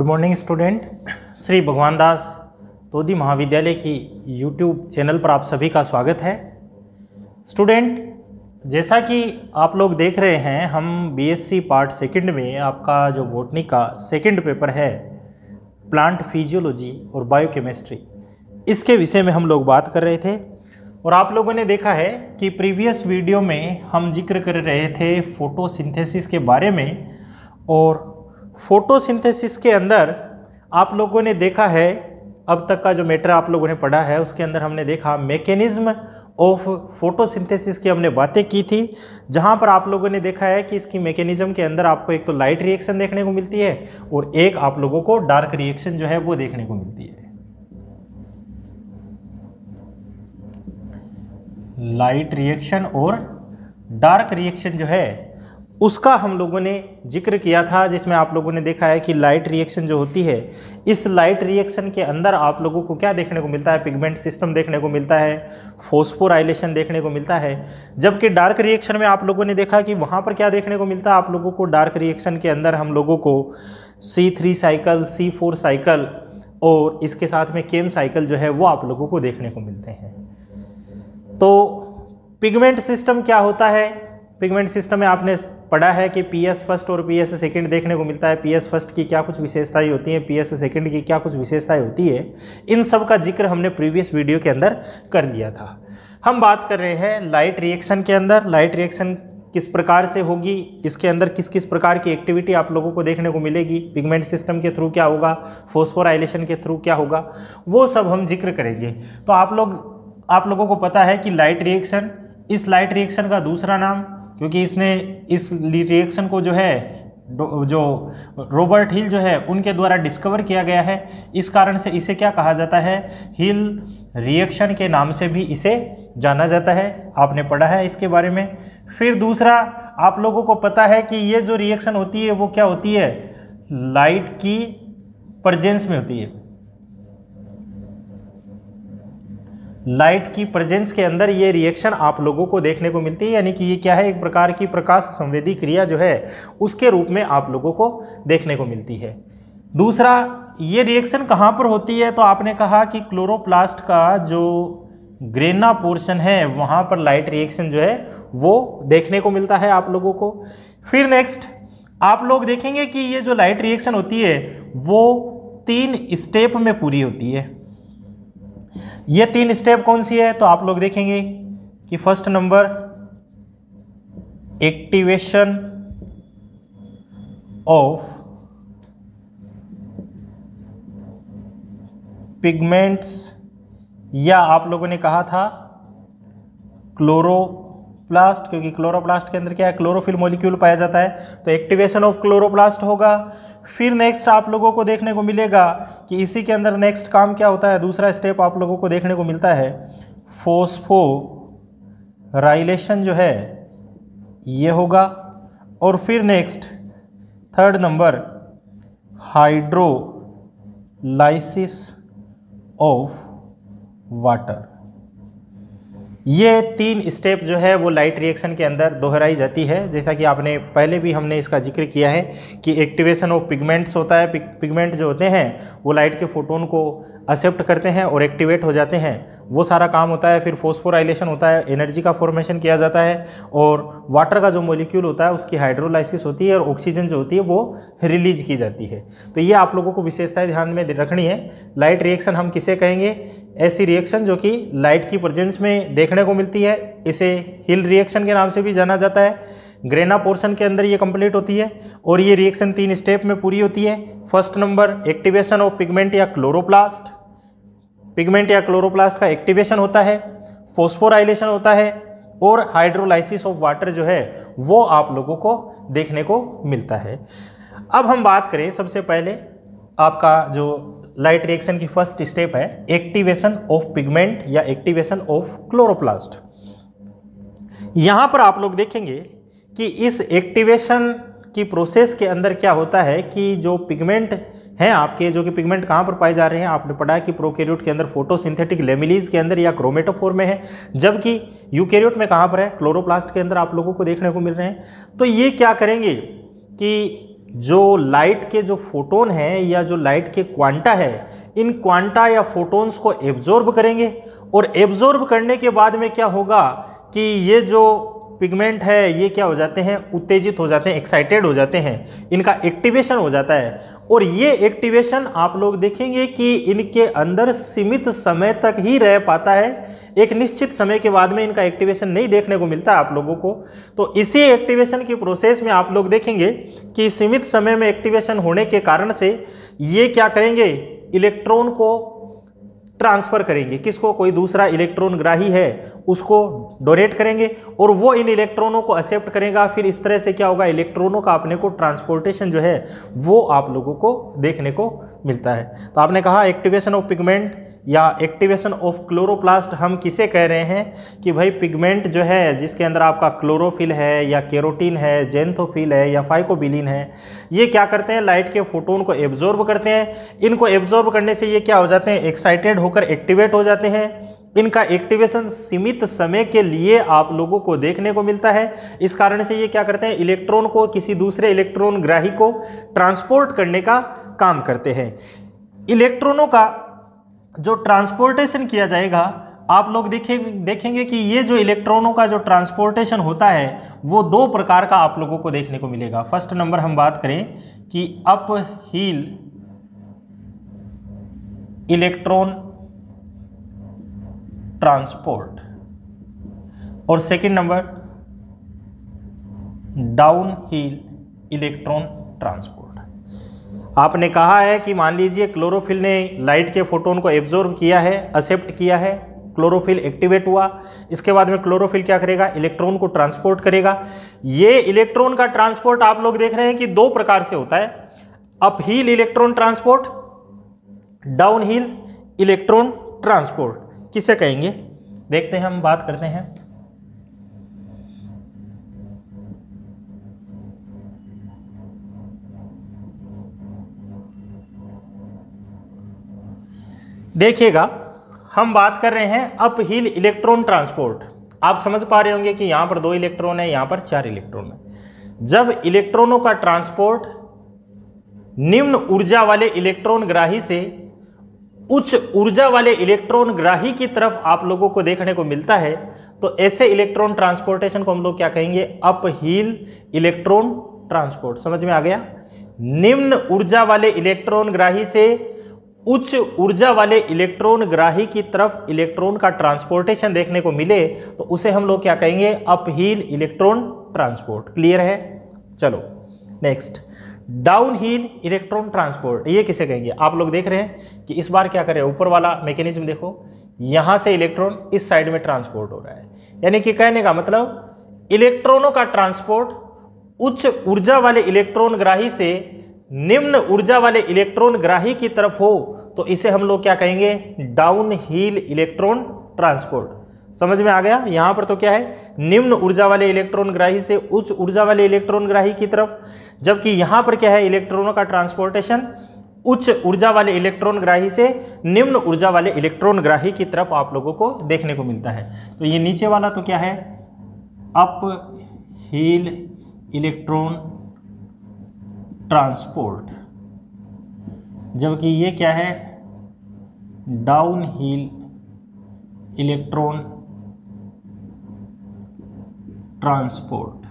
Good morning student. Shri भगवान दास तोदी महाविद्यालय की यूट्यूब चैनल पर आप सभी का स्वागत है। स्टूडेंट, जैसा कि आप लोग देख रहे हैं, हम बीएससी पार्ट सेकंड में आपका जो बॉटनी का सेकंड पेपर है प्लांट फिजियोलॉजी और बायोकेमिस्ट्री, इसके विषय में हम लोग बात कर रहे थे। और आप लोगों ने देखा है कि प्रीवियस वीडियो में हम जिक्र कर रहे थे फोटोसिंथेसिस के बारे में, और फोटोसिंथेसिस के अंदर आप लोगों ने देखा है, अब तक का जो मैटर आप लोगों ने पढ़ा है उसके अंदर हमने देखा मैकेनिज्म ऑफ फोटोसिंथेसिस की हमने बातें की थी, जहां पर आप लोगों ने देखा है कि इसकी मैकेनिज्म के अंदर आपको एक तो लाइट रिएक्शन देखने को मिलती है और एक आप लोगों को डार्क रिएक्शन जो है वो देखने को मिलती है। लाइट रिएक्शन और डार्क रिएक्शन जो है उसका हम लोगों ने जिक्र किया था, जिसमें आप लोगों ने देखा है कि लाइट रिएक्शन जो होती है, इस लाइट रिएक्शन के अंदर आप लोगों को क्या देखने को मिलता है, पिगमेंट सिस्टम देखने को मिलता है, फॉस्फोराइलेशन देखने को मिलता है। जबकि डार्क रिएक्शन में आप लोगों ने देखा कि वहाँ पर क्या देखने को मिलता है, आप लोगों को डार्क रिएक्शन के अंदर हम लोगों को C3 साइकिल, C4 साइकिल और इसके साथ में केम साइकिल जो है वो आप लोगों को देखने को मिलते हैं। तो पिगमेंट सिस्टम क्या होता है? पिगमेंट सिस्टम में आपने पढ़ा है कि PS फर्स्ट और PS सेकंड देखने को मिलता है। PS फर्स्ट की क्या कुछ विशेषताएं होती हैं, PS सेकंड की क्या कुछ विशेषताएं होती है, इन सब का जिक्र हमने प्रीवियस वीडियो के अंदर कर लिया था। हम बात कर रहे हैं लाइट रिएक्शन के अंदर। लाइट रिएक्शन किस प्रकार से होगी, इसके अंदर किस किस प्रकार की एक्टिविटी आप लोगों को देखने को मिलेगी, पिगमेंट सिस्टम के थ्रू क्या होगा, फॉस्फोराइलेशन के थ्रू क्या होगा, वो सब हम जिक्र करेंगे। तो आप लोगों को पता है कि लाइट रिएक्शन, इस लाइट रिएक्शन का दूसरा नाम, क्योंकि इसने इस रिएक्शन को जो रॉबर्ट हिल जो है उनके द्वारा डिस्कवर किया गया है, इस कारण से इसे क्या कहा जाता है, हिल रिएक्शन के नाम से भी इसे जाना जाता है। आपने पढ़ा है इसके बारे में। फिर दूसरा, आप लोगों को पता है कि ये जो रिएक्शन होती है वो क्या होती है, लाइट की प्रेजेंस में होती है। लाइट की प्रेजेंस के अंदर ये रिएक्शन आप लोगों को देखने को मिलती है, यानी कि ये क्या है, एक प्रकार की प्रकाश संवेदी क्रिया जो है उसके रूप में आप लोगों को देखने को मिलती है। दूसरा, ये रिएक्शन कहाँ पर होती है, तो आपने कहा कि क्लोरोप्लास्ट का जो ग्रेना पोर्शन है वहाँ पर लाइट रिएक्शन जो है वो देखने को मिलता है आप लोगों को। फिर नेक्स्ट आप लोग देखेंगे कि ये जो लाइट रिएक्शन होती है वो 3 स्टेप में पूरी होती है। ये 3 स्टेप कौन सी है, तो आप लोग देखेंगे कि first number activation of pigments, या आप लोगों ने कहा था क्लोरोप्लास्ट, क्योंकि क्लोरोप्लास्ट के अंदर क्या है, क्लोरोफिल मॉलिक्यूल पाया जाता है, तो एक्टिवेशन ऑफ क्लोरोप्लास्ट होगा। फिर नेक्स्ट आप लोगों को देखने को मिलेगा कि इसी के अंदर नेक्स्ट काम क्या होता है, दूसरा स्टेप आप लोगों को देखने को मिलता है फॉस्फोराइलेशन जो है ये होगा। और फिर next third number hydrolysis of water. ये 3 स्टेप जो है वो लाइट रिएक्शन के अंदर दोहराई जाती है। जैसा कि आपने पहले भी हमने इसका जिक्र किया है कि एक्टिवेशन ऑफ पिगमेंट्स होता है, पिगमेंट जो होते हैं वो लाइट के फोटोन को एक्सेप्ट करते हैं और एक्टिवेट हो जाते हैं, वो सारा काम होता है। फिर फॉस्फोराइलेशन होता है, एनर्जी का फॉर्मेशन किया जाता है, और वाटर का जो मॉलिक्यूल होता है उसकी हाइड्रोलाइसिस होती है और ऑक्सीजन जो होती है वो रिलीज की जाती है। तो ये आप लोगों को विशेषताएं ध्यान में रखनी है। लाइट रिएक्शन हम किसे कहेंगे, ऐसी रिएक्शन जो कि लाइट की प्रेजेंस में देखने को मिलती है, इसे हिल रिएक्शन के नाम से भी जाना जाता है। ग्रेना पोर्शन के अंदर ये कंप्लीट होती है और ये रिएक्शन 3 स्टेप में पूरी होती है। First number activation of pigment या क्लोरोप्लास्ट, पिगमेंट या क्लोरोप्लास्ट का एक्टिवेशन होता है, फॉस्फोराइलेशन होता है, और हाइड्रोलाइसिस ऑफ वाटर जो है वो आप लोगों को देखने को मिलता है। अब हम बात करें, सबसे पहले आपका जो लाइट रिएक्शन की फर्स्ट स्टेप है एक्टिवेशन ऑफ पिगमेंट या एक्टिवेशन ऑफ क्लोरोप्लास्ट। यहां पर आप लोग देखेंगे कि इस एक्टिवेशन की प्रोसेस के अंदर क्या होता है कि जो पिगमेंट हैं आपके, जो कि पिगमेंट कहाँ पर पाए जा रहे हैं, आपने पढ़ा है कि प्रोकैरियोट के अंदर फोटोसिंथेटिक लेमिलीज के अंदर या क्रोमेटोफोर में है, जबकि यूकैरियोट में कहाँ पर है, क्लोरोप्लास्ट के अंदर आप लोगों को देखने को मिल रहे हैं। तो ये क्या करेंगे कि जो लाइट के जो फोटोन हैं या जो लाइट के क्वांटा है, इन क्वांटा या फोटोन्स को एब्जॉर्ब करेंगे और एब्जॉर्ब करने के बाद में क्या होगा कि ये जो पिगमेंट है ये क्या हो जाते हैं, उत्तेजित हो जाते हैं, एक्साइटेड हो जाते हैं, इनका एक्टिवेशन हो जाता है। और ये एक्टिवेशन आप लोग देखेंगे कि इनके अंदर सीमित समय तक ही रह पाता है, एक निश्चित समय के बाद में इनका एक्टिवेशन नहीं देखने को मिलता है आप लोगों को। तो इसी एक्टिवेशन की प्रोसेस में आप लोग देखेंगे कि सीमित समय में एक्टिवेशन होने के कारण से ये क्या करेंगे, इलेक्ट्रॉन को ट्रांसफर करेंगे, किसको, कोई दूसरा इलेक्ट्रॉन ग्राही है उसको डोनेट करेंगे और वो इन इलेक्ट्रॉनों को एक्सेप्ट करेगा। फिर इस तरह से क्या होगा, इलेक्ट्रॉनों का अपने को ट्रांसपोर्टेशन जो है वो आप लोगों को देखने को मिलता है। तो आपने कहा एक्टिवेशन ऑफ पिगमेंट या एक्टिवेशन ऑफ क्लोरोप्लास्ट हम किसे कह रहे हैं कि भाई पिगमेंट जो है जिसके अंदर आपका क्लोरोफिल है या केरोटीन है, जेंथोफिल है या फाइकोबिलिन है, ये क्या करते हैं, लाइट के फोटोन को एब्जॉर्ब करते हैं। इनको एब्जॉर्ब करने से ये क्या हो जाते हैं, एक्साइटेड होकर एक्टिवेट हो जाते हैं। इनका एक्टिवेशन सीमित समय के लिए आप लोगों को देखने को मिलता है। इस कारण से ये क्या करते हैं, इलेक्ट्रॉन को किसी दूसरे इलेक्ट्रॉन ग्राही को ट्रांसपोर्ट करने का काम करते हैं। इलेक्ट्रॉनों का जो ट्रांसपोर्टेशन किया जाएगा, आप लोग देखेंगे कि ये जो इलेक्ट्रॉनों का जो ट्रांसपोर्टेशन होता है वो दो प्रकार का आप लोगों को देखने को मिलेगा। फर्स्ट नंबर हम बात करें कि अप हील इलेक्ट्रॉन ट्रांसपोर्ट और सेकंड नंबर डाउन हील इलेक्ट्रॉन ट्रांसपोर्ट। आपने कहा है कि मान लीजिए क्लोरोफिल ने लाइट के फोटोन को एब्जॉर्ब किया है, एक्सेप्ट किया है, क्लोरोफिल एक्टिवेट हुआ, इसके बाद में क्लोरोफिल क्या करेगा, इलेक्ट्रॉन को ट्रांसपोर्ट करेगा। ये इलेक्ट्रॉन का ट्रांसपोर्ट आप लोग देख रहे हैं कि दो प्रकार से होता है, uphill electron transport, downhill electron transport किसे कहेंगे, देखते हैं, हम बात करते हैं। देखिएगा, हम बात कर रहे हैं अप हील इलेक्ट्रॉन ट्रांसपोर्ट। आप समझ पा रहे होंगे कि यहां पर 2 इलेक्ट्रॉन है, यहां पर 4 इलेक्ट्रॉन है। जब इलेक्ट्रॉनों का ट्रांसपोर्ट निम्न ऊर्जा वाले इलेक्ट्रॉन ग्राही से उच्च ऊर्जा वाले इलेक्ट्रॉन ग्राही की तरफ आप लोगों को देखने को मिलता है, तो ऐसे इलेक्ट्रॉन ट्रांसपोर्टेशन को हम लोग क्या कहेंगे, अप हील इलेक्ट्रॉन ट्रांसपोर्ट। समझ में आ गया। निम्न ऊर्जा वाले इलेक्ट्रॉन ग्राही से उच्च ऊर्जा वाले इलेक्ट्रॉन ग्राही की तरफ इलेक्ट्रॉन का ट्रांसपोर्टेशन देखने को मिले तो उसे हम लोग क्या कहेंगे, uphill electron transport. Clear है। चलो next, downhill electron transport, ये किसे कहेंगे। आप लोग देख रहे हैं कि इस बार क्या करें, ऊपर वाला मैकेनिज्म देखो, यहां से इलेक्ट्रॉन इस साइड में ट्रांसपोर्ट हो रहा है, यानी कि कहने का मतलब इलेक्ट्रॉनों का ट्रांसपोर्ट उच्च ऊर्जा वाले इलेक्ट्रॉन ग्राही से निम्न ऊर्जा वाले इलेक्ट्रॉन ग्राही की तरफ हो तो इसे हम लोग क्या कहेंगे, डाउन हील इलेक्ट्रॉन ट्रांसपोर्ट। समझ में आ गया। यहां पर तो क्या है, निम्न ऊर्जा वाले इलेक्ट्रॉन ग्राही से उच्च ऊर्जा वाले इलेक्ट्रॉन ग्राही की तरफ, जबकि यहां पर क्या है, इलेक्ट्रॉनों का ट्रांसपोर्टेशन उच्च ऊर्जा वाले इलेक्ट्रॉन ग्राही से निम्न ऊर्जा वाले इलेक्ट्रॉन ग्राही की तरफ आप लोगों को देखने को मिलता है। तो ये नीचे वाला तो क्या है, अप हील इलेक्ट्रॉन ट्रांसपोर्ट, जबकि ये क्या है, डाउन हील इलेक्ट्रॉन ट्रांसपोर्ट।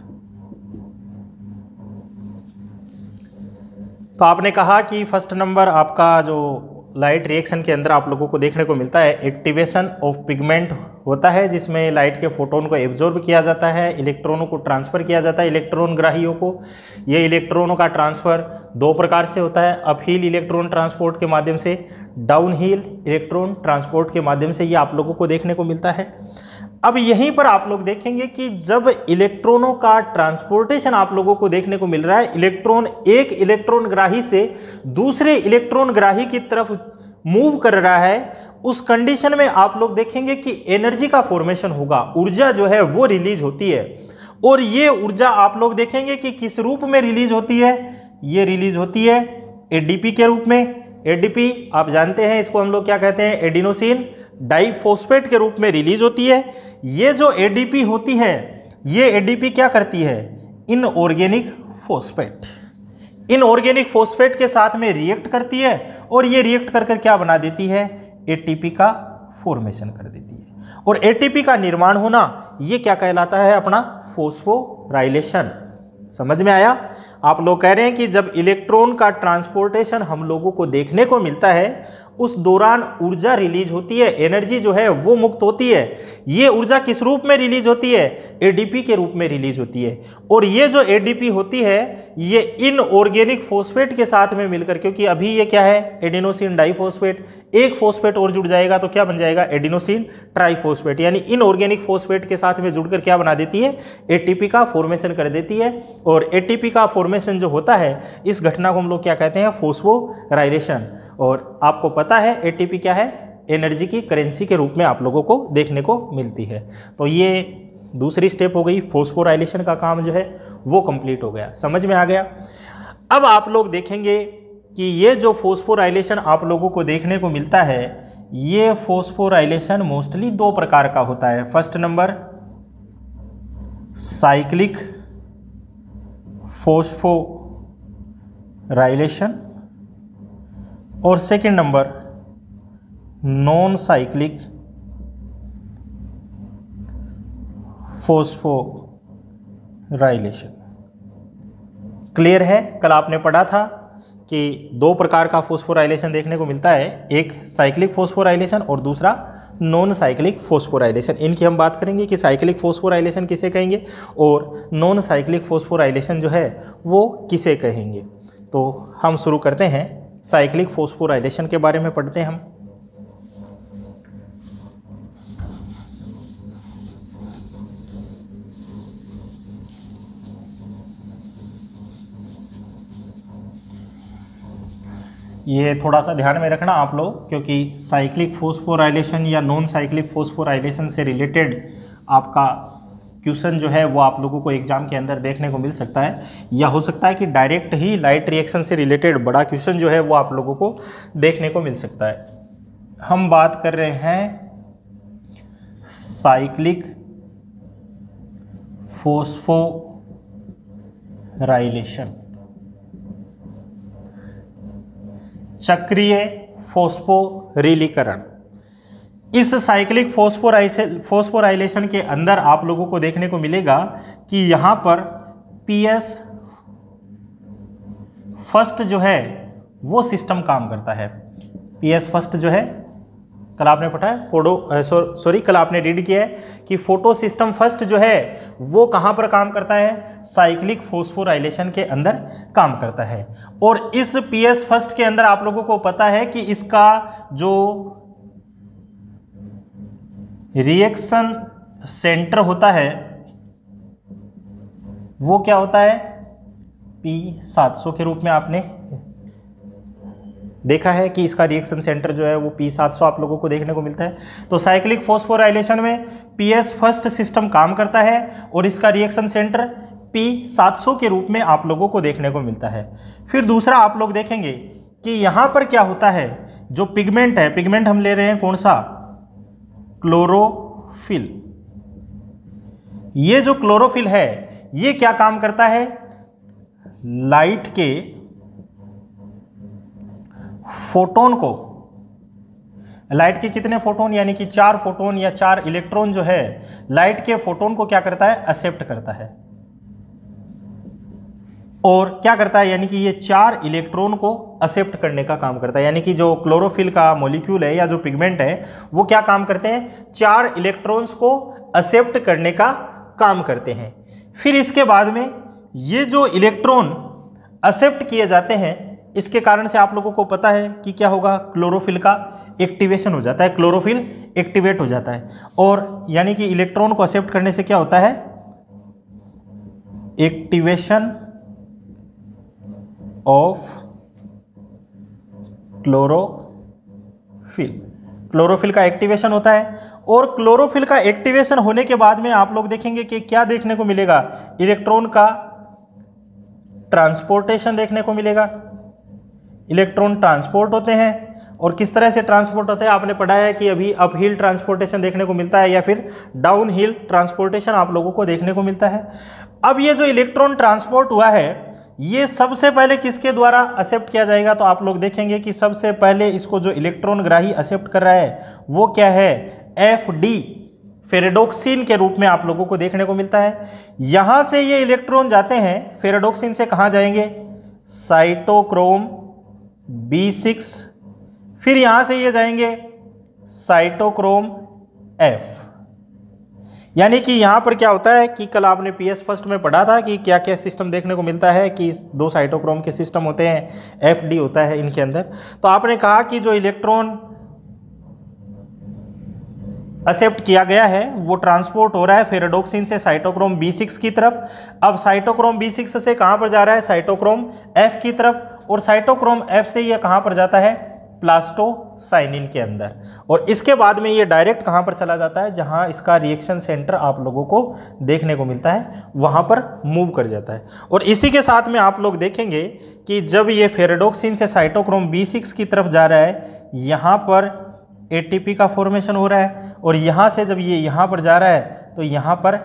तो आपने कहा कि फर्स्ट नंबर आपका जो लाइट रिएक्शन के अंदर आप लोगों को देखने को मिलता है, एक्टिवेशन ऑफ पिगमेंट होता है, जिसमें लाइट के फोटोन को एब्जॉर्ब किया जाता है, इलेक्ट्रॉनों को ट्रांसफ़र किया जाता है इलेक्ट्रॉन ग्राहियों को। ये इलेक्ट्रॉनों का ट्रांसफ़र दो प्रकार से होता है, अप हील इलेक्ट्रॉन ट्रांसपोर्ट के माध्यम से, डाउन हील इलेक्ट्रॉन ट्रांसपोर्ट के माध्यम से, ये आप लोगों को देखने को मिलता है। अब यहीं पर आप लोग देखेंगे कि जब इलेक्ट्रॉनों का ट्रांसपोर्टेशन आप लोगों को देखने को मिल रहा है, इलेक्ट्रॉन एक इलेक्ट्रॉन ग्राही से दूसरे इलेक्ट्रॉन ग्राही की तरफ मूव कर रहा है, उस कंडीशन में आप लोग देखेंगे कि एनर्जी का फॉर्मेशन होगा, ऊर्जा जो है वो रिलीज होती है। और ये ऊर्जा आप लोग देखेंगे कि किस रूप में रिलीज होती है, ये रिलीज होती है एडीपी के रूप में। एडीपी आप जानते हैं, इसको हम लोग क्या कहते हैं, एडिनोसिन डाइफॉस्फेट के रूप में रिलीज होती है। ये जो एडीपी होती है, ये एडीपी क्या करती है, इनऑर्गेनिक फॉस्फेट। इनऑर्गेनिक फॉस्फेट के साथ में रिएक्ट करती है और ये रिएक्ट कर क्या बना देती है, एटीपी का फॉर्मेशन कर देती है। और एटीपी का निर्माण होना ये क्या कहलाता है, अपना फॉस्फोराइलेशन। समझ में आया? आप लोग कह रहे हैं कि जब इलेक्ट्रॉन का ट्रांसपोर्टेशन हम लोगों को देखने को मिलता है, उस दौरान ऊर्जा रिलीज होती है, एनर्जी जो है वो मुक्त होती है। ये ऊर्जा किस रूप में रिलीज होती है, एडीपी के रूप में रिलीज होती है। और ये जो एडीपी होती है ये इनऑर्गेनिक फॉस्फेट के साथ में मिलकर, क्योंकि अभी ये क्या है, एडिनोसिन डाइफॉस्फेट, एक फॉस्फेट और जुड़ जाएगा तो क्या बन जाएगा, एडिनोसिन ट्राइफॉस्फेट, यानी इनऑर्गेनिक फॉस्फेट के साथ में जुड़कर क्या बना देती है, एटीपी का फॉर्मेशन कर देती है। और एटीपी का फॉर्मेशन जो होता है, इस घटना को हम लोग क्या कहते हैं, फॉस्फोराइलेशन। और आपको पता है एटीपी क्या है, एनर्जी की करेंसी के रूप में आप लोगों को देखने को मिलती है। तो ये दूसरी स्टेप हो गई, फॉस्फोराइलेशन का काम जो है वो कंप्लीट हो गया। समझ में आ गया? अब आप लोग देखेंगे कि ये जो फॉस्फोराइलेशन आप लोगों को देखने को मिलता है, ये फॉस्फोराइलेशन मोस्टली दो प्रकार का होता है। फर्स्ट नंबर साइक्लिक फॉस्फोराइलेशन और second number non cyclic phosphorylation. Clear है? कल आपने पढ़ा था कि दो प्रकार का फॉस्फोराइलेशन देखने को मिलता है, एक साइक्लिक फॉस्फोराइलेशन और दूसरा नॉन साइक्लिक फॉस्फोराइलेशन। इनकी हम बात करेंगे कि साइक्लिक फॉस्फोराइलेशन किसे कहेंगे और नॉन साइक्लिक फॉस्फोराइलेशन जो है वो किसे कहेंगे। तो हम शुरू करते हैं, साइक्लिक फॉस्फोराइलेशन के बारे में पढ़ते हैं हम। ये थोड़ा सा ध्यान में रखना आप लोग, क्योंकि साइक्लिक फॉस्फोराइलेशन या नॉन साइक्लिक फॉस्फोराइलेशन से रिलेटेड आपका क्वेश्चन जो है वो आप लोगों को एग्जाम के अंदर देखने को मिल सकता है, या हो सकता है कि डायरेक्ट ही लाइट रिएक्शन से रिलेटेड बड़ा क्वेश्चन जो है वो आप लोगों को देखने को मिल सकता है। हम बात कर रहे हैं साइक्लिक फॉस्फोराइलेशन, चक्रीय फॉस्फोरिलीकरण। इस साइक्लिक फॉस्फोराइलेशन के अंदर आप लोगों को देखने को मिलेगा कि यहाँ पर PS फर्स्ट जो है वो सिस्टम काम करता है। PS फर्स्ट जो है, कल आपने पढ़ा है कल आपने रीड किया है कि फोटो सिस्टम फर्स्ट जो है वो कहाँ पर काम करता है, साइक्लिक फॉस्फोराइलेशन के अंदर काम करता है। और इस PS फर्स्ट के अंदर आप लोगों को पता है कि इसका जो रिएक्शन सेंटर होता है वो क्या होता है, P700 के रूप में आपने देखा है कि इसका रिएक्शन सेंटर जो है वो P700 आप लोगों को देखने को मिलता है। तो साइक्लिक फॉस्फोराइलेशन में PS फर्स्ट सिस्टम काम करता है और इसका रिएक्शन सेंटर P700 के रूप में आप लोगों को देखने को मिलता है। फिर दूसरा आप लोग देखेंगे कि यहाँ पर क्या होता है, जो पिगमेंट है, पिगमेंट हम ले रहे हैं कौन सा, क्लोरोफिल। ये जो क्लोरोफिल है ये क्या काम करता है, लाइट के फोटोन को, लाइट के कितने फोटोन, यानी कि 4 फोटोन या 4 इलेक्ट्रॉन जो है लाइट के फोटोन को क्या करता है, एक्सेप्ट करता है। और क्या करता है, यानी कि ये 4 इलेक्ट्रॉन को एक्सेप्ट करने का काम करता है। यानी कि जो क्लोरोफिल का मॉलिक्यूल है या जो पिगमेंट है वो क्या काम करते हैं, 4 इलेक्ट्रॉन्स को एक्सेप्ट करने का काम करते हैं। फिर इसके बाद में ये जो इलेक्ट्रॉन एक्सेप्ट किए जाते हैं, इसके कारण से आप लोगों को पता है कि क्या होगा, क्लोरोफिल का एक्टिवेशन हो जाता है, क्लोरोफिल एक्टिवेट हो जाता है। और यानी कि इलेक्ट्रॉन को एक्सेप्ट करने से क्या होता है, एक्टिवेशन ऑफ क्लोरोफिल, क्लोरोफिल का एक्टिवेशन होता है। और क्लोरोफिल का एक्टिवेशन होने के बाद में आप लोग देखेंगे कि क्या देखने को मिलेगा, इलेक्ट्रॉन का ट्रांसपोर्टेशन देखने को मिलेगा। इलेक्ट्रॉन ट्रांसपोर्ट होते हैं, और किस तरह से ट्रांसपोर्ट होते हैं आपने पढ़ा है कि अभी अप हिल ट्रांसपोर्टेशन देखने को मिलता है या फिर डाउन हिल ट्रांसपोर्टेशन आप लोगों को देखने को मिलता है। अब ये जो इलेक्ट्रॉन ट्रांसपोर्ट हुआ है ये सबसे पहले किसके द्वारा एक्सेप्ट किया जाएगा, तो आप लोग देखेंगे कि सबसे पहले इसको जो इलेक्ट्रॉन ग्राही एक्सेप्ट कर रहा है वो क्या है, FD फेरेडोक्सिन के रूप में आप लोगों को देखने को मिलता है। यहां से ये इलेक्ट्रॉन जाते हैं फेरेडोक्सिन से, कहां जाएंगे, साइटोक्रोम B6, फिर यहां से ये जाएंगे साइटोक्रोम F। यानी कि यहां पर क्या होता है कि कल आपने PS फर्स्ट में पढ़ा था कि क्या क्या सिस्टम देखने को मिलता है, कि दो साइटोक्रोम के सिस्टम होते हैं, FD होता है इनके अंदर। तो आपने कहा कि जो इलेक्ट्रॉन एक्सेप्ट किया गया है वो ट्रांसपोर्ट हो रहा है फेरेडोक्सिन से साइटोक्रोम B6 की तरफ। अब साइटोक्रोम B6 से कहां पर जा रहा है, साइटोक्रोम F की तरफ, और साइटोक्रोम F से ये कहां पर जाता है, प्लास्टोसाइनिन के अंदर। और इसके बाद में ये डायरेक्ट कहां पर चला जाता है, जहां इसका रिएक्शन सेंटर आप लोगों को देखने को मिलता है वहां पर मूव कर जाता है। और इसी के साथ में आप लोग देखेंगे कि जब ये फेरेडोक्सिन से साइटोक्रोम B6 की तरफ जा रहा है, यहां पर ATP का फॉर्मेशन हो रहा है, और यहां से जब ये यहां पर जा रहा है तो यहां पर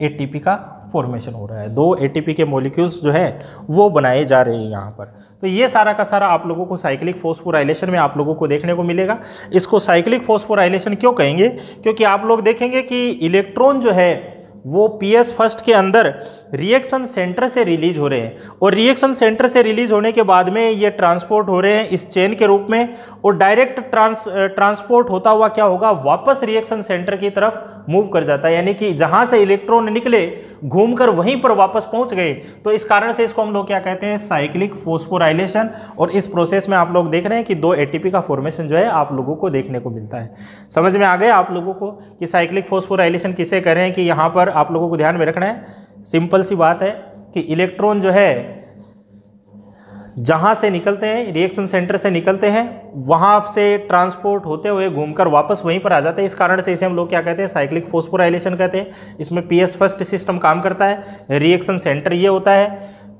ATP का फॉर्मेशन हो रहा है। दो ATP के मॉलिक्यूल्स जो है वो बनाए जा रहे हैं यहाँ पर। तो ये सारा का सारा आप लोगों को साइक्लिक फॉस्फोराइलेशन में आप लोगों को देखने को मिलेगा। इसको साइक्लिक फॉस्फोराइलेशन क्यों कहेंगे, क्योंकि आप लोग देखेंगे कि इलेक्ट्रॉन जो है वो PS फर्स्ट के अंदर रिएक्शन सेंटर से रिलीज हो रहे हैं, और रिएक्शन सेंटर से रिलीज होने के बाद में ये ट्रांसपोर्ट हो रहे हैं इस चेन के रूप में, और डायरेक्ट ट्रांसपोर्ट होता हुआ क्या होगा, वापस रिएक्शन सेंटर की तरफ मूव कर जाता है। यानी कि जहां से इलेक्ट्रॉन निकले घूमकर वहीं पर वापस पहुंच गए। तो इस कारण से इसको हम लोग क्या कहते हैं, साइक्लिक फॉस्फोराइलेशन। और इस प्रोसेस में आप लोग देख रहे हैं कि दो ATP का फॉर्मेशन जो है आप लोगों को देखने को मिलता है। समझ में आ गया आप लोगों को कि साइक्लिक फॉस्फोराइलेशन किसे कह रहे हैं, कि यहाँ पर आप लोगों को ध्यान में रखना है, सिंपल सी बात है कि इलेक्ट्रॉन जो है जहां से निकलते हैं, रिएक्शन सेंटर से निकलते हैं, वहां से ट्रांसपोर्ट होते हुए घूमकर वापस वहीं पर आ जाते हैं। इस कारण से इसे हम लोग क्या कहते हैं, साइक्लिक फॉस्फोराइलेशन कहते हैं। इसमें PS फर्स्ट सिस्टम काम करता है। रिएक्शन सेंटर ये होता है,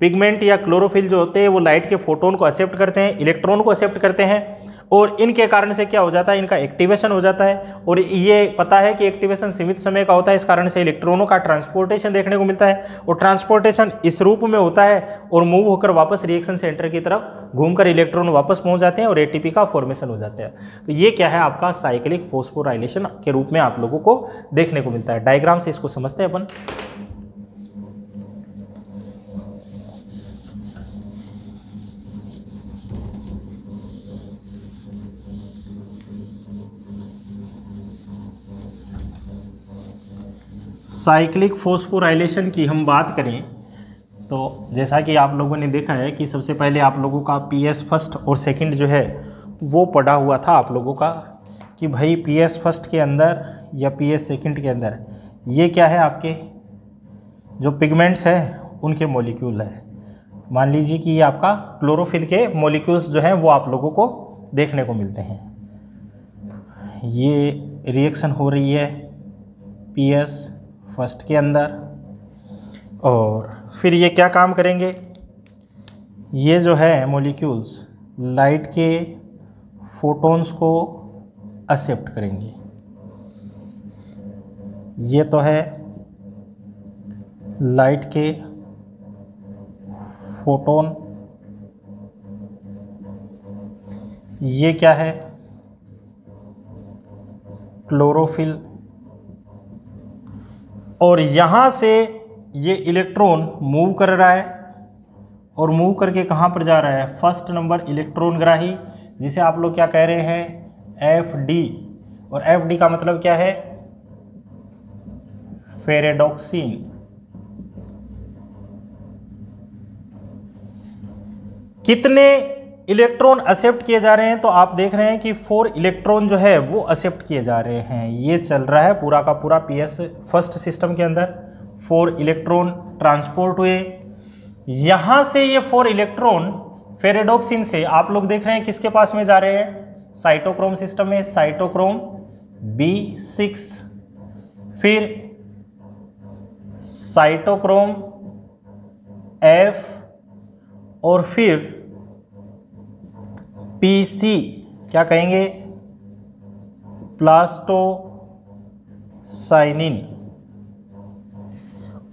पिगमेंट या क्लोरोफिल जो होते हैं वो लाइट के फोटोन को एक्सेप्ट करते हैं, इलेक्ट्रॉन को एक्सेप्ट करते हैं, और इनके कारण से क्या हो जाता है, इनका एक्टिवेशन हो जाता है। और ये पता है कि एक्टिवेशन सीमित समय का होता है, इस कारण से इलेक्ट्रॉनों का ट्रांसपोर्टेशन देखने को मिलता है, और ट्रांसपोर्टेशन इस रूप में होता है और मूव होकर वापस रिएक्शन सेंटर की तरफ घूमकर इलेक्ट्रॉन वापस पहुंच जाते हैं और ATP का फॉर्मेशन हो जाता है। तो ये क्या है, आपका साइक्लिक फॉस्फोराइलेशन के रूप में आप लोगों को देखने को मिलता है। डायग्राम से इसको समझते हैं अपन। साइक्लिक फॉस्फोराइलेशन की हम बात करें तो जैसा कि आप लोगों ने देखा है कि सबसे पहले आप लोगों का PS फर्स्ट और सेकंड जो है वो पढ़ा हुआ था आप लोगों का, कि भाई PS फर्स्ट के अंदर या PS सेकंड के अंदर ये क्या है, आपके जो पिगमेंट्स हैं उनके मॉलिक्यूल है। मान लीजिए कि ये आपका क्लोरोफिल के मॉलिक्यूल्स जो हैं वो आप लोगों को देखने को मिलते हैं। ये रिएक्शन हो रही है PS फर्स्ट के अंदर, और फिर ये क्या काम करेंगे, ये जो है मॉलिक्यूल्स लाइट के फोटॉन्स को एक्सेप्ट करेंगे। ये तो है लाइट के फोटोन, ये क्या है, क्लोरोफिल, और यहाँ से ये इलेक्ट्रॉन मूव कर रहा है, और मूव करके कहाँ पर जा रहा है, फर्स्ट नंबर इलेक्ट्रॉन ग्राही, जिसे आप लोग क्या कह रहे हैं, FD। और FD का मतलब क्या है, फेरेडोक्सिन। कितने इलेक्ट्रॉन एक्सेप्ट किए जा रहे हैं, तो आप देख रहे हैं कि 4 इलेक्ट्रॉन जो है वो एक्सेप्ट किए जा रहे हैं। ये चल रहा है पूरा का पूरा PS फर्स्ट सिस्टम के अंदर, 4 इलेक्ट्रॉन ट्रांसपोर्ट हुए। यहाँ से ये 4 इलेक्ट्रॉन फेरेडोक्सिन से आप लोग देख रहे हैं किसके पास में जा रहे हैं, साइटोक्रोम सिस्टम में, साइटोक्रोम B6, फिर साइटोक्रोम F, और फिर PC क्या कहेंगे, प्लास्टोसाइनिन।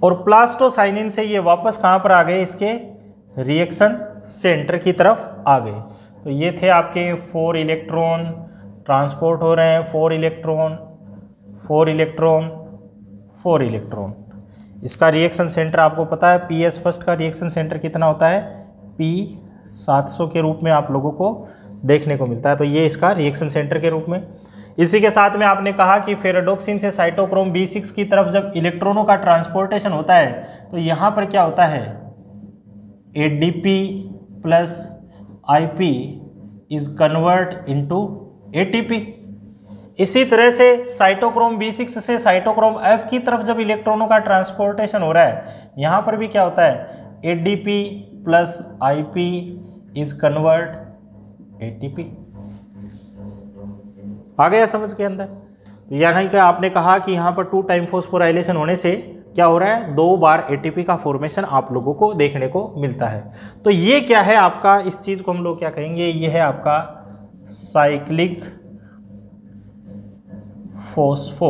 और प्लास्टोसाइनिन से ये वापस कहां पर आ गए, इसके रिएक्शन सेंटर की तरफ आ गए। तो ये थे आपके 4 इलेक्ट्रॉन ट्रांसपोर्ट हो रहे हैं, 4 इलेक्ट्रॉन 4 इलेक्ट्रॉन 4 इलेक्ट्रॉन। इसका रिएक्शन सेंटर आपको पता है, PS फर्स्ट का रिएक्शन सेंटर कितना होता है, P700 के रूप में आप लोगों को देखने को मिलता है। तो ये इसका रिएक्शन सेंटर के रूप में। इसी के साथ में आपने कहा कि फेरेडोक्सिन से साइटोक्रोम B6 की तरफ जब इलेक्ट्रॉनों का ट्रांसपोर्टेशन होता है तो यहाँ पर क्या होता है, ADP plus IP is convert into ATP। इसी तरह से साइटोक्रोम B6 से साइटोक्रोम F की तरफ जब इलेक्ट्रॉनों का ट्रांसपोर्टेशन हो रहा है, यहाँ पर भी क्या होता है, ADP plus IP is convert ATP। आ गया समझ के अंदर। तो यानी कि आपने कहा कि यहाँ पर 2 टाइम फॉस्फोराइलेशन होने से क्या हो रहा है, 2 बार ATP का फॉर्मेशन आप लोगों को देखने को मिलता है। तो ये क्या है आपका, इस चीज़ को हम लोग क्या कहेंगे, ये है आपका साइक्लिक फॉस्फोराइलेशन,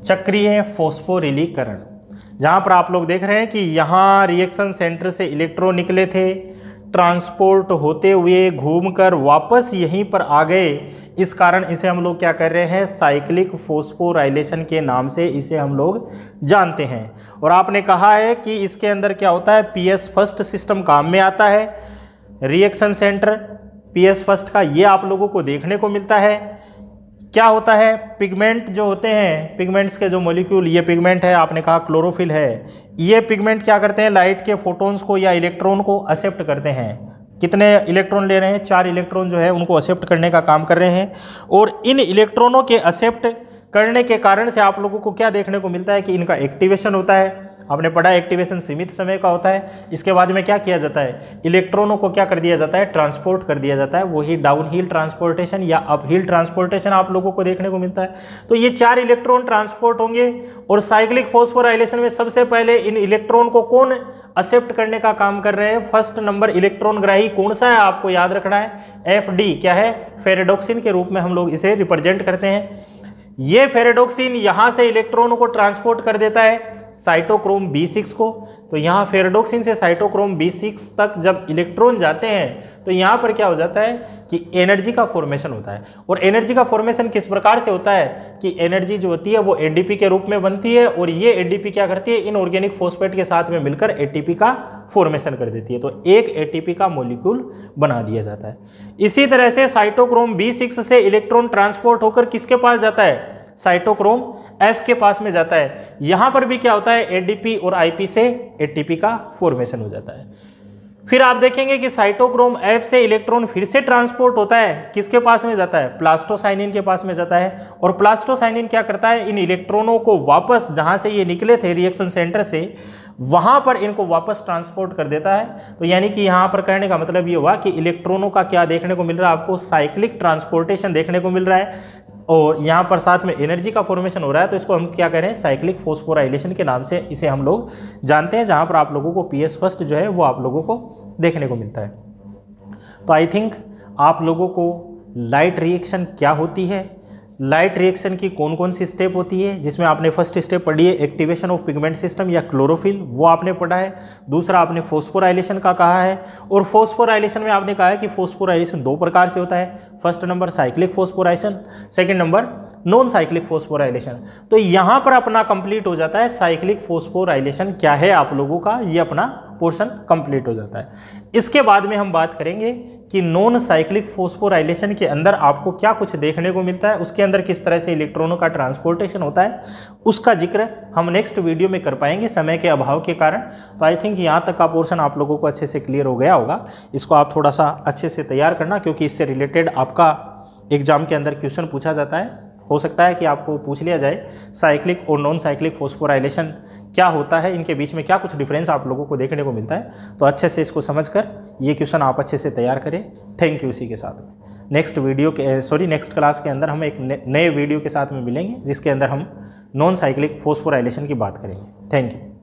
चक्रीय फॉस्फोरिलीकरण। जहां पर आप लोग देख रहे हैं कि यहां रिएक्शन सेंटर से इलेक्ट्रॉन निकले थे, ट्रांसपोर्ट होते हुए घूमकर वापस यहीं पर आ गए, इस कारण इसे हम लोग क्या कर रहे हैं, साइक्लिक फॉस्फोराइलेशन के नाम से इसे हम लोग जानते हैं। और आपने कहा है कि इसके अंदर क्या होता है, PS फर्स्ट सिस्टम काम में आता है। रिएक्शन सेंटर PS फर्स्ट का ये आप लोगों को देखने को मिलता है। क्या होता है, पिगमेंट जो होते हैं, पिगमेंट्स के जो मॉलिक्यूल, ये पिगमेंट है, आपने कहा क्लोरोफिल है, ये पिगमेंट क्या करते हैं, लाइट के फोटोन्स को या इलेक्ट्रॉन को एक्सेप्ट करते हैं। कितने इलेक्ट्रॉन ले रहे हैं, 4 इलेक्ट्रॉन जो है उनको एक्सेप्ट करने का काम कर रहे हैं। और इन इलेक्ट्रॉनों के एक्सेप्ट करने के कारण से आप लोगों को क्या देखने को मिलता है कि इनका एक्टिवेशन होता है। आपने पढ़ा एक्टिवेशन सीमित समय का होता है। इसके बाद में क्या किया जाता है, इलेक्ट्रॉनों को क्या कर दिया जाता है, ट्रांसपोर्ट कर दिया जाता है। वही डाउन हिल ट्रांसपोर्टेशन या अप हिल ट्रांसपोर्टेशन आप लोगों को देखने को मिलता है। तो ये 4 इलेक्ट्रॉन ट्रांसपोर्ट होंगे और साइक्लिक फॉस्फोराइलेशन में सबसे पहले इन इलेक्ट्रॉन को कौन एक्सेप्ट करने का काम कर रहे हैं, फर्स्ट नंबर इलेक्ट्रॉन ग्राही कौन सा है, आपको याद रखना है, FD क्या है, फेरेडोक्सिन के रूप में हम लोग इसे रिप्रेजेंट करते हैं। ये फेरेडोक्सिन यहां से इलेक्ट्रॉनों को ट्रांसपोर्ट कर देता है साइटोक्रोम B6 को। तो यहाँ फेरेडोक्सिन से साइटोक्रोम B6 तक जब इलेक्ट्रॉन जाते हैं तो यहाँ पर क्या हो जाता है कि एनर्जी का फॉर्मेशन होता है। और एनर्जी का फॉर्मेशन किस प्रकार से होता है कि एनर्जी जो होती है वो ADP के रूप में बनती है और ये ADP क्या करती है, इनऑर्गेनिक फॉस्फेट के साथ में मिलकर ATP का फॉर्मेशन कर देती है। तो एक ATP का मॉलिक्यूल बना दिया जाता है। इसी तरह से साइटोक्रोम B6 से इलेक्ट्रॉन ट्रांसपोर्ट होकर किसके पास जाता है, साइटोक्रोम F के पास में जाता है। यहां पर भी क्या होता है, ADP और IP से ATP का फॉर्मेशन हो जाता है। फिर आप देखेंगे कि साइटोक्रोम F से इलेक्ट्रॉन फिर से ट्रांसपोर्ट होता है, किसके पास में जाता है, प्लास्टोसाइनिन के पास में जाता है। और प्लास्टोसाइनिन क्या करता है, इन इलेक्ट्रॉनों को वापस जहां से ये निकले थे रिएक्शन सेंटर से, वहां पर इनको वापस ट्रांसपोर्ट कर देता है। तो यानी कि यहां पर कहने का मतलब ये हुआ कि इलेक्ट्रॉनों का क्या देखने को मिल रहा है, आपको साइक्लिक ट्रांसपोर्टेशन देखने को मिल रहा है और यहाँ पर साथ में एनर्जी का फॉर्मेशन हो रहा है। तो इसको हम क्या कह रहे हैं, साइक्लिक फॉस्फोराइलेशन के नाम से इसे हम लोग जानते हैं, जहाँ पर आप लोगों को PS फर्स्ट जो है वो आप लोगों को देखने को मिलता है। तो आई थिंक आप लोगों को लाइट रिएक्शन क्या होती है, लाइट रिएक्शन की कौन कौन सी स्टेप होती है, जिसमें आपने फर्स्ट स्टेप पढ़ी है एक्टिवेशन ऑफ पिगमेंट सिस्टम या क्लोरोफिल, वो आपने पढ़ा है। दूसरा आपने फॉस्फोराइलेशन का कहा है। और फॉस्फोराइलेशन में आपने कहा है कि फॉस्फोराइलेशन 2 प्रकार से होता है, first number cyclic phosphorylation, second number non cyclic phosphorylation. तो यहाँ पर अपना कंप्लीट हो जाता है साइक्लिक फॉस्फोराइलेशन क्या है आप लोगों का, ये अपना पोर्शन कंप्लीट हो जाता है। इसके बाद में हम बात करेंगे कि नॉन साइक्लिक फॉस्फोराइलेशन के अंदर आपको क्या कुछ देखने को मिलता है, उसके अंदर किस तरह से इलेक्ट्रॉनों का ट्रांसपोर्टेशन होता है, उसका जिक्र हम नेक्स्ट वीडियो में कर पाएंगे समय के अभाव के कारण। तो आई थिंक यहाँ तक का पोर्शन आप लोगों को अच्छे से क्लियर हो गया होगा। इसको आप थोड़ा सा अच्छे से तैयार करना, क्योंकि इससे रिलेटेड आपका एग्जाम के अंदर क्वेश्चन पूछा जाता है। हो सकता है कि आपको पूछ लिया जाए साइक्लिक और नॉन साइक्लिक फॉस्फोराइलेशन क्या होता है, इनके बीच में क्या कुछ डिफरेंस आप लोगों को देखने को मिलता है। तो अच्छे से इसको समझकर ये क्वेश्चन आप अच्छे से तैयार करें। Thank you. इसी के साथ नेक्स्ट क्लास के अंदर हम एक नए वीडियो के साथ में मिलेंगे, जिसके अंदर हम नॉन साइक्लिक फॉस्फोराइलेशन की बात करेंगे। Thank you.